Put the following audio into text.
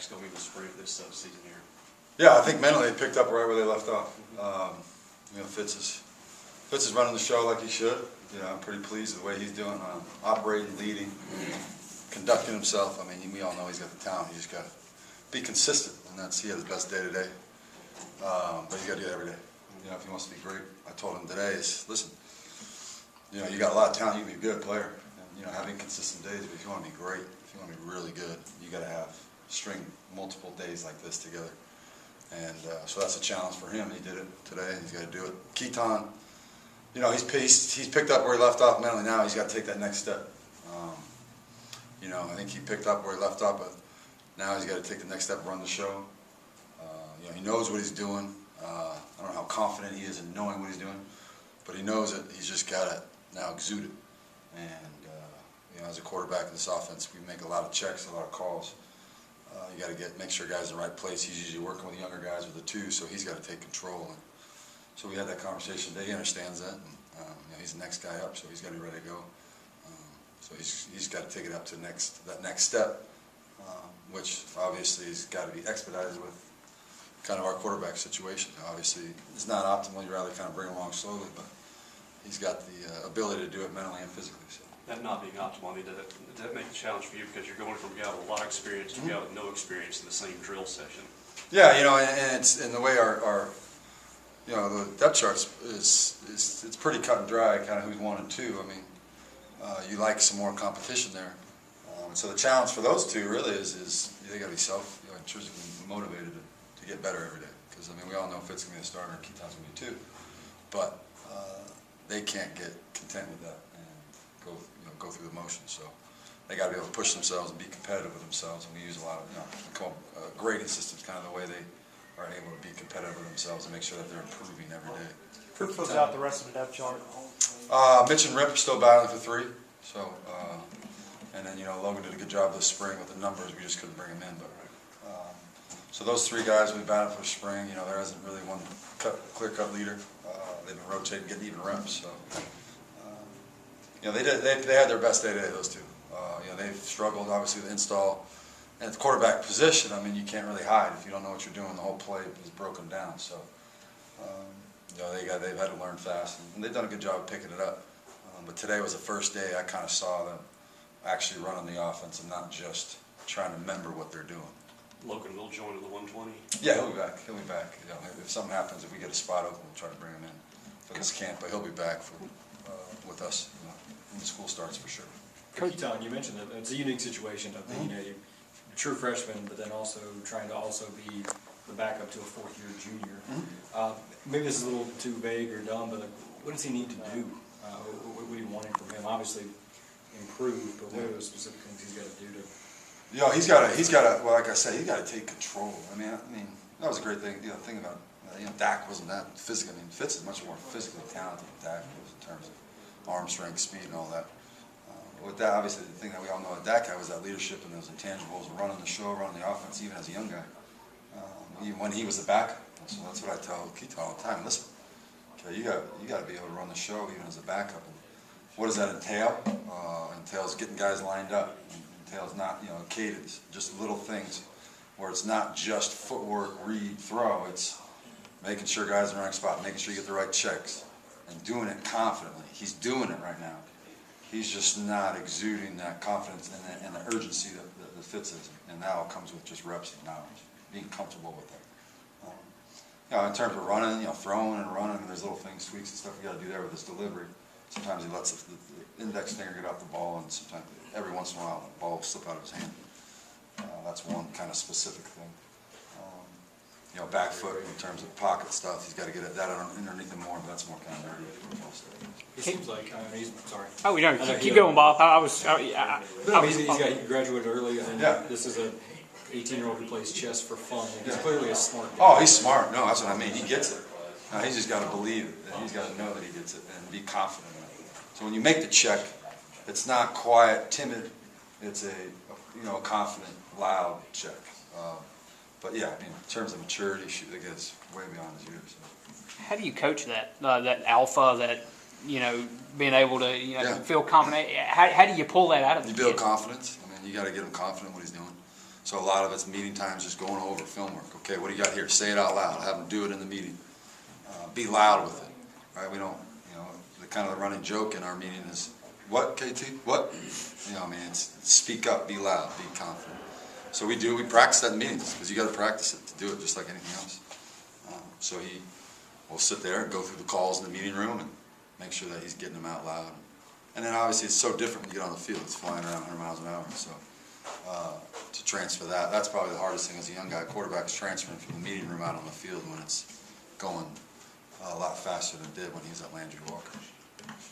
quarterbacks going into this season here? Yeah, I think mentally they picked up right where they left off. Fitz is running the show like he should. I'm pretty pleased with the way he's doing, operating, leading, conducting himself. I mean, we all know he's got the talent. He just got to be consistent, and he had his best day today. But he's got to do it every day. If he wants to be great, I told him today is, listen, you got a lot of talent. You can be a good player. And, having consistent days. But if you want to be great, if you want to be really good, you got to string multiple days like this together. And so that's a challenge for him. He did it today. He's got to do it. Keaton, he's picked up where he left off mentally. Now he's got to take that next step. I think he picked up where he left off, but now he's got to take the next step and run the show. He knows what he's doing. I don't know how confident he is in knowing what he's doing, but he knows it. He's just got to now exude it. And as a quarterback in this offense, we make a lot of checks, a lot of calls. You got to make sure guys in the right place. He's usually working with younger guys with the two, so he's got to take control. And so we had that conversation today. He understands that. And, he's the next guy up, so he's got to be ready to go. So he's got to take it up to that next step, which obviously has got to be expedited with kind of our quarterback situation. Obviously, it's not optimal. You'd rather kind of bring him along slowly, but he's got the ability to do it mentally and physically. So. That not being optimal, did that make a challenge for you because you're going from a guy with a lot of experience to a guy with no experience in the same drill session? Yeah, and it's in the way our the depth charts it's pretty cut and dry, kind of who's 1 and 2. I mean, you like some more competition there. So the challenge for those two really is they got to be intrinsically motivated to get better every day. Because we all know Fitz is going to be a starter, and Keaton's going to be 2, but they can't get content with that and go through the motions. So they got to be able to push themselves and be competitive with themselves. And we use a lot of we call grading systems, kind of the way they are able to be competitive with themselves and make sure that they're improving every day. Who fills out the rest of the depth chart? Mitch and Rip are still battling for 3. So, and then Logan did a good job this spring with the numbers. We just couldn't bring them in. But so those 3 guys we battled for spring. There isn't really one clear-cut leader. They've been rotating, getting even reps. So, they had their best day today. Those 2. They've struggled obviously with install. And at the quarterback position, you can't really hide if you don't know what you're doing. The whole play is broken down. So, they've had to learn fast, and they've done a good job of picking it up. But today was the first day I kind of saw them actually running the offense and not just trying to remember what they're doing. Logan will join in the 120. Yeah, he'll be back. He'll be back. If something happens, if we get a spot open, we'll try to bring him in for this camp. But he'll be back with us when the school starts for sure. Keaton, you mentioned that it's a unique situation. I think you're a true freshman, but then also trying to be the backup to a 4th-year junior. Maybe this is a little too vague or dumb, but what does he need to do? What are you wanting from him? Obviously, improve, but what are the specific things he's got to do to? He's got to. Well, like I said, he's got to take control. I mean, that was a great thing. The thing about Dak wasn't that physical. Fitz is much more physically talented than Dak was in terms of arm strength, speed, and all that. With that, obviously, the thing that we all know with Dak was that leadership and those intangibles, running the show, running the offense, even as a young guy, even when he was the backup. So that's what I tell Keaton all the time. Listen, okay, you got to be able to run the show even as a backup. And what does that entail? Entails getting guys lined up. Entails not cadence, just little things where it's not just footwork, read, throw. It's making sure guys are in the right spot, making sure you get the right checks, and doing it confidently. He's doing it right now. He's just not exuding that confidence and the urgency that Fitz is. And now it comes with just reps and knowledge, being comfortable with that. In terms of running, throwing and running, there's little things, tweaks and stuff you got to do there with his delivery. Sometimes he lets the index finger get off the ball, and sometimes every once in a while the ball will slip out of his hand. That's one kind of specific thing. Back foot in terms of pocket stuff, he's got to get that underneath him more, but that's more kind of nerdy football stuff. It seems like he's sorry. Oh, keep going, Bob. He graduated early, and this is a 18-year-old who plays chess for fun. And he's clearly a smart guy. Oh, he's smart. No, that's what I mean. He gets it. He's just got to believe it. He's got to know that he gets it and be confident in it. So when you make the check, it's not quiet, timid. It's a confident, loud check. But yeah, in terms of maturity, it gets way beyond his years. So. How do you coach that alpha, that being able to feel confident? How do you pull that out of the You build kid? confidence. You got to get him confident in what he's doing. So a lot of it's meeting times, just going over film work. Okay, what do you got here? Say it out loud. Have them do it in the meeting. Be loud with it, right? We don't, the kind of the running joke in our meeting is, what, KT? What? I mean, it's speak up, be loud, be confident. So we practice that in meetings, because you got to practice it to do it just like anything else. So he will sit there and go through the calls in the meeting room and make sure that he's getting them out loud. And then obviously it's so different when you get on the field. It's flying around 100 miles an hour. So to transfer that's probably the hardest thing as a young guy. Quarterback is transferring from the meeting room out on the field when it's going a lot faster than it did when he was at Landry Walker.